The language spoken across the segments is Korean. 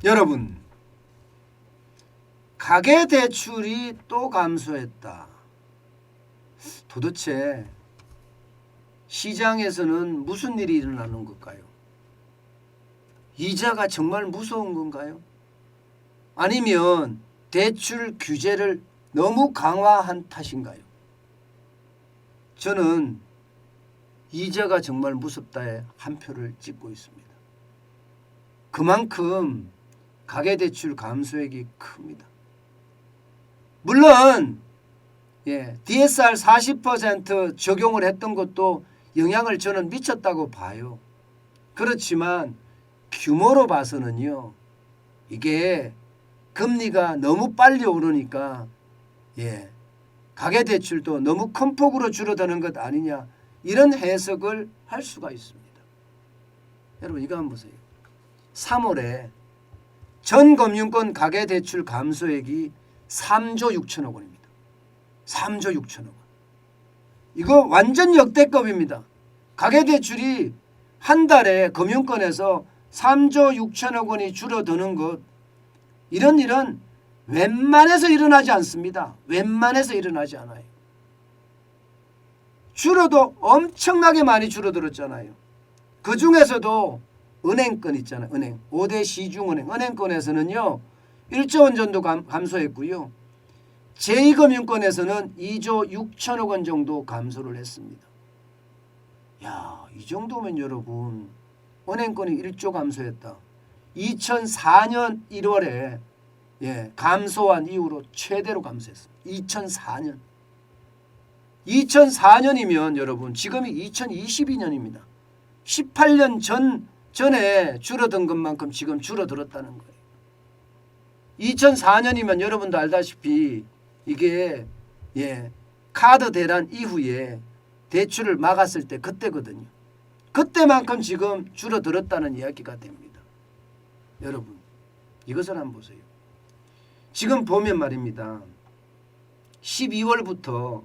여러분, 가계대출이 또 감소했다. 도대체 시장에서는 무슨 일이 일어나는 걸까요? 이자가 정말 무서운 건가요? 아니면 대출 규제를 너무 강화한 탓인가요? 저는 이자가 정말 무섭다에 한 표를 찍고 있습니다. 그만큼 가계대출 감소액이 큽니다. 물론 DSR 40% 적용을 했던 것도 영향을 저는 미쳤다고 봐요. 그렇지만 규모로 봐서는요, 이게 금리가 너무 빨리 오르니까 가계대출도 너무 큰 폭으로 줄어드는 것 아니냐, 이런 해석을 할 수가 있습니다. 여러분, 이거 한번 보세요. 3월에 전 금융권 가계대출 감소액이 3조 6천억 원입니다. 3조 6천억 원. 이거 완전 역대급입니다. 가계대출이 한 달에 금융권에서 3조 6천억 원이 줄어드는 것, 이런 일은 웬만해서 일어나지 않습니다. 웬만해서 일어나지 않아요. 줄어도 엄청나게 많이 줄어들었잖아요. 그 중에서도 은행권 있잖아요. 은행 5대 시중은행, 은행권에서는요 1조 원 정도 감소했고요. 제2금융권에서는 2조 6천억 원 정도 감소를 했습니다. 야, 이 정도면 여러분, 은행권이 1조 감소했다. 2004년 1월에 감소한 이후로 최대로 감소했습니다. 2004년. 2004년이면 여러분, 지금이 2022년입니다. 18년 전에 줄어든 것만큼 지금 줄어들었다는 거예요. 2004년이면 여러분도 알다시피 이게 카드 대란 이후에 대출을 막았을 때 그때거든요. 그때만큼 지금 줄어들었다는 이야기가 됩니다. 여러분, 이것을 한번 보세요. 지금 보면 말입니다. 12월부터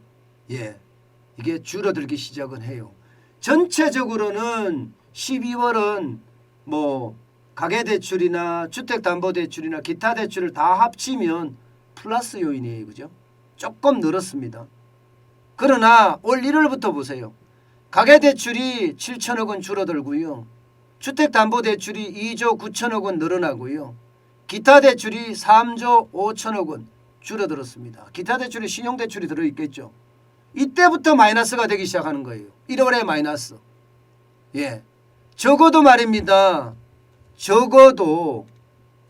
이게 줄어들기 시작은 해요. 전체적으로는 12월은 뭐 가계대출이나 주택담보대출이나 기타 대출을 다 합치면 플러스 요인이에요. 그죠? 조금 늘었습니다. 그러나 올 1월부터 보세요. 가계대출이 7천억 원 줄어들고요. 주택담보대출이 2조 9천억 원 늘어나고요. 기타 대출이 3조 5천억 원 줄어들었습니다. 기타 대출이 신용대출이 들어있겠죠. 이때부터 마이너스가 되기 시작하는 거예요. 1월에 마이너스. 적어도 말입니다. 적어도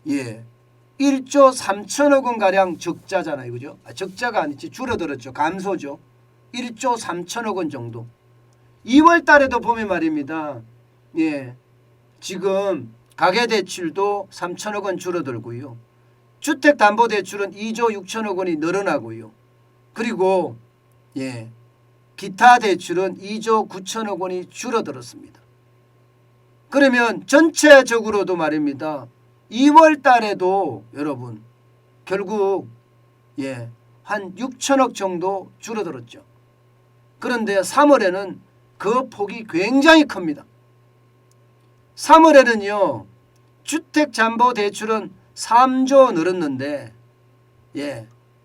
1조 3천억 원가량 적자잖아요. 그죠? 적자가 아니지, 줄어들었죠. 감소죠. 1조 3천억 원 정도. 2월 달에도 보면 말입니다. 지금 가계대출도 3천억 원 줄어들고요. 주택담보대출은 2조 6천억 원이 늘어나고요. 그리고 기타 대출은 2조 9천억 원이 줄어들었습니다. 그러면 전체적으로도 말입니다. 2월 달에도 여러분 결국 한 6천억 정도 줄어들었죠. 그런데 3월에는 그 폭이 굉장히 큽니다. 3월에는요. 주택담보대출은 3조 늘었는데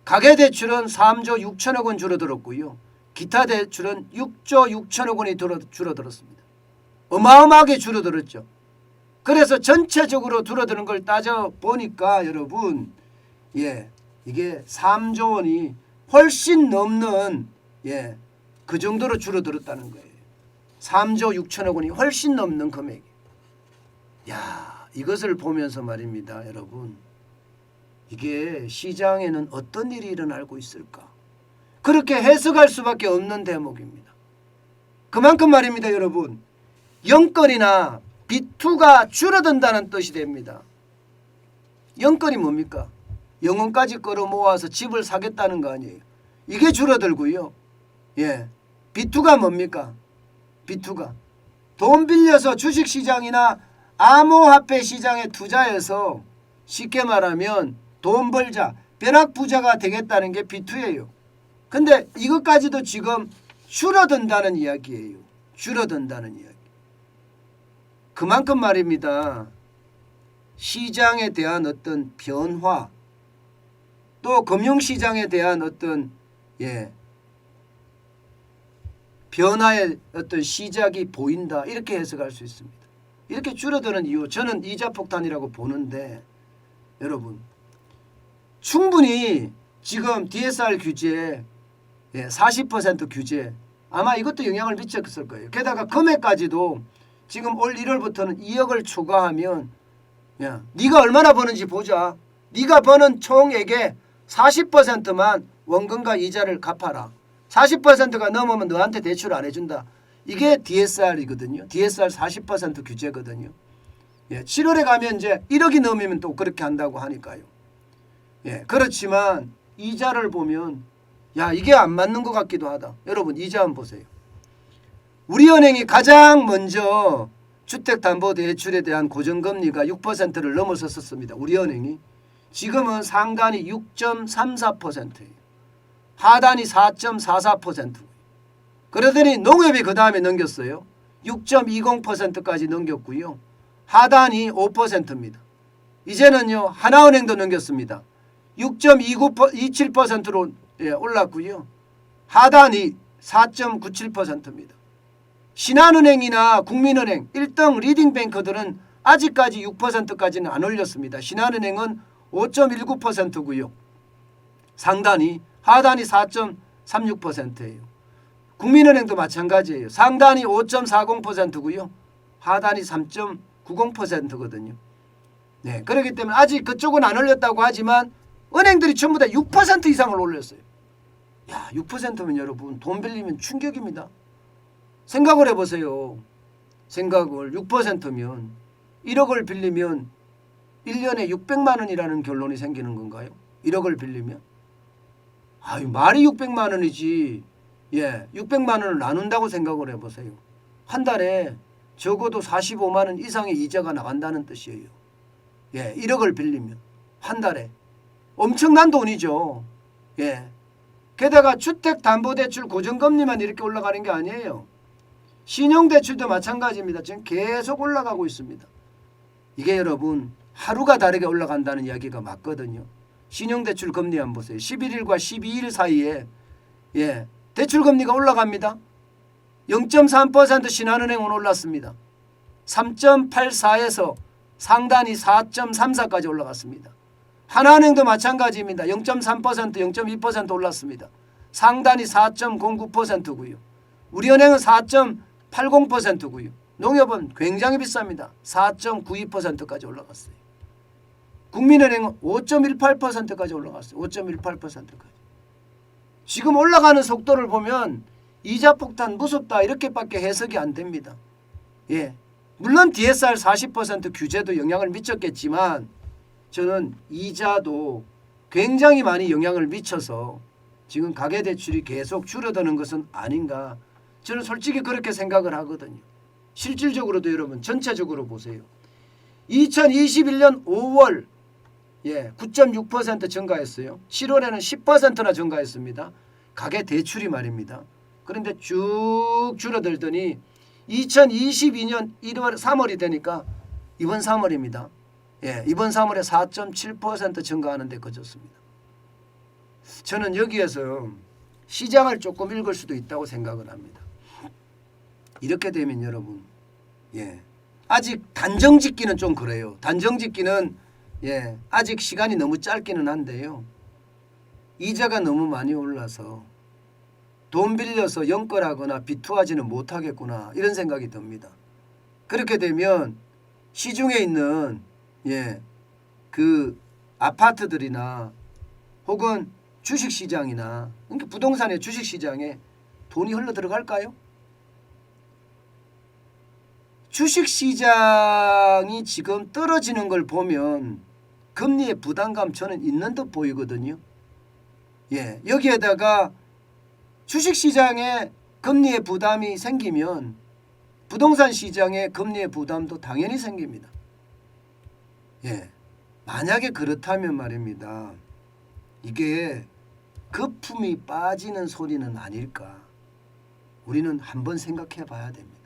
가계대출은 3조 6천억 원 줄어들었고요. 기타 대출은 6조 6천억 원이 줄어들었습니다. 어마어마하게 줄어들었죠. 그래서 전체적으로 줄어드는 걸 따져보니까 여러분 이게 3조 원이 훨씬 넘는 그 정도로 줄어들었다는 거예요. 3조 6천억 원이 훨씬 넘는 금액이. 이것을 보면서 말입니다. 여러분, 이게 시장에는 어떤 일이 일어나고 있을까? 그렇게 해석할 수밖에 없는 대목입니다. 그만큼 말입니다. 여러분, 영권이나 B2가 줄어든다는 뜻이 됩니다. 영권이 뭡니까? 영혼까지 끌어모아서 집을 사겠다는 거 아니에요. 이게 줄어들고요. B2가 뭡니까? B2가 돈 빌려서 주식시장이나 암호화폐 시장에 투자해서 쉽게 말하면 돈 벌자, 벼락부자가 되겠다는 게 B2예요. 근데 이것까지도 지금 줄어든다는 이야기예요. 줄어든다는 이야기. 그만큼 말입니다. 시장에 대한 어떤 변화 또 금융시장에 대한 어떤 변화의 어떤 시작이 보인다 이렇게 해석할 수 있습니다. 이렇게 줄어드는 이유 저는 이자 폭탄이라고 보는데 여러분 충분히 지금 DSR 규제 40% 규제 아마 이것도 영향을 미쳤을 거예요. 게다가 금액까지도 지금 올 1월부터는 2억을 초과하면 야, 네가 얼마나 버는지 보자. 네가 버는 총액의 40%만 원금과 이자를 갚아라. 40%가 넘으면 너한테 대출 안 해준다. 이게 DSR이거든요. DSR 40% 규제거든요. 7월에 가면 이제 1억이 넘으면 또 그렇게 한다고 하니까요. 그렇지만 이자를 보면 야 이게 안 맞는 것 같기도 하다. 여러분 이자 한번 보세요. 우리은행이 가장 먼저 주택담보대출에 대한 고정금리가 6%를 넘어섰었습니다. 우리은행이. 지금은 상단이 6.34%예요. 하단이 4.44%. 그러더니 농협이 그 다음에 넘겼어요. 6.20%까지 넘겼고요. 하단이 5%입니다. 이제는요 하나은행도 넘겼습니다. 6.27%로 올랐고요. 하단이 4.97%입니다. 신한은행이나 국민은행 1등 리딩뱅크들은 아직까지 6%까지는 안 올렸습니다. 신한은행은 5.19%고요. 상단이 하단이 4.36%예요. 국민은행도 마찬가지예요. 상단이 5.40%고요. 하단이 3.90%거든요. 그렇기 때문에 아직 그쪽은 안 올렸다고 하지만 은행들이 전부 다 6% 이상을 올렸어요. 야, 6%면 여러분 돈 빌리면 충격입니다. 생각을 해보세요. 생각을 6%면 1억을 빌리면 1년에 600만 원이라는 결론이 생기는 건가요? 1억을 빌리면? 아유 말이 600만 원이지. 600만 원을 나눈다고 생각을 해보세요. 한 달에 적어도 45만 원 이상의 이자가 나간다는 뜻이에요. 1억을 빌리면 한 달에. 엄청난 돈이죠. 게다가 주택담보대출 고정금리만 이렇게 올라가는 게 아니에요. 신용대출도 마찬가지입니다. 지금 계속 올라가고 있습니다. 이게 여러분 하루가 다르게 올라간다는 이야기가 맞거든요. 신용대출 금리 한번 보세요. 11일과 12일 사이에 대출금리가 올라갑니다. 0.3% 신한은행은 올랐습니다. 3.84에서 상단이 4.34까지 올라갔습니다. 하나은행도 마찬가지입니다. 0.3% 0.2% 올랐습니다. 상단이 4.09%고요. 우리은행은 4.80%고요. 농협은 굉장히 비쌉니다. 4.92%까지 올라갔어요. 국민은행은 5.18%까지 올라갔어요. 5.18%까지. 지금 올라가는 속도를 보면 이자 폭탄 무섭다 이렇게밖에 해석이 안 됩니다. 물론 DSR 40% 규제도 영향을 미쳤겠지만 저는 이자도 굉장히 많이 영향을 미쳐서 지금 가계대출이 계속 줄어드는 것은 아닌가. 저는 솔직히 그렇게 생각을 하거든요. 실질적으로도 여러분 전체적으로 보세요. 2021년 5월 9.6% 증가했어요. 7월에는 10%나 증가했습니다. 가계대출이 말입니다. 그런데 쭉 줄어들더니 2022년 1월 3월이 되니까 이번 3월입니다. 이번 3월에 4.7% 증가하는 데 그쳤습니다. 저는 여기에서 시장을 조금 읽을 수도 있다고 생각을 합니다. 이렇게 되면 여러분 아직 단정짓기는 좀 그래요. 단정짓기는 아직 시간이 너무 짧기는 한데요. 이자가 너무 많이 올라서 돈 빌려서 연끌하거나 비투하지는 못하겠구나 이런 생각이 듭니다. 그렇게 되면 시중에 있는 그 아파트들이나 혹은 주식시장이나 그러니까 부동산의 주식시장에 돈이 흘러 들어갈까요? 주식시장이 지금 떨어지는 걸 보면 금리의 부담감 저는 있는 듯 보이거든요. 여기에다가 주식시장에 금리의 부담이 생기면 부동산 시장에 금리의 부담도 당연히 생깁니다. 만약에 그렇다면 말입니다. 이게 거품이 빠지는 소리는 아닐까. 우리는 한번 생각해 봐야 됩니다.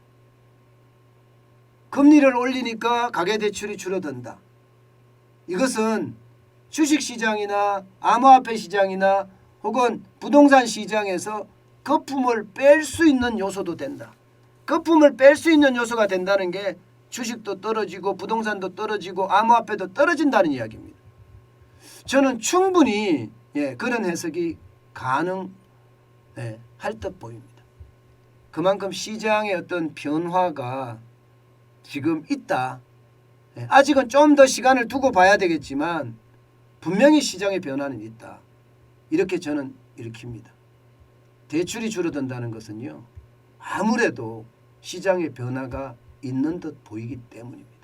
금리를 올리니까 가계대출이 줄어든다. 이것은 주식시장이나 암호화폐 시장이나 혹은 부동산 시장에서 거품을 뺄 수 있는 요소도 된다. 거품을 뺄 수 있는 요소가 된다는 게 주식도 떨어지고 부동산도 떨어지고 암호화폐도 떨어진다는 이야기입니다. 저는 충분히 그런 해석이 가능할 듯 보입니다. 그만큼 시장의 어떤 변화가 지금 있다. 아직은 좀 더 시간을 두고 봐야 되겠지만 분명히 시장의 변화는 있다. 이렇게 저는 읽힙니다. 대출이 줄어든다는 것은요. 아무래도 시장의 변화가 있는 듯 보이기 때문입니다.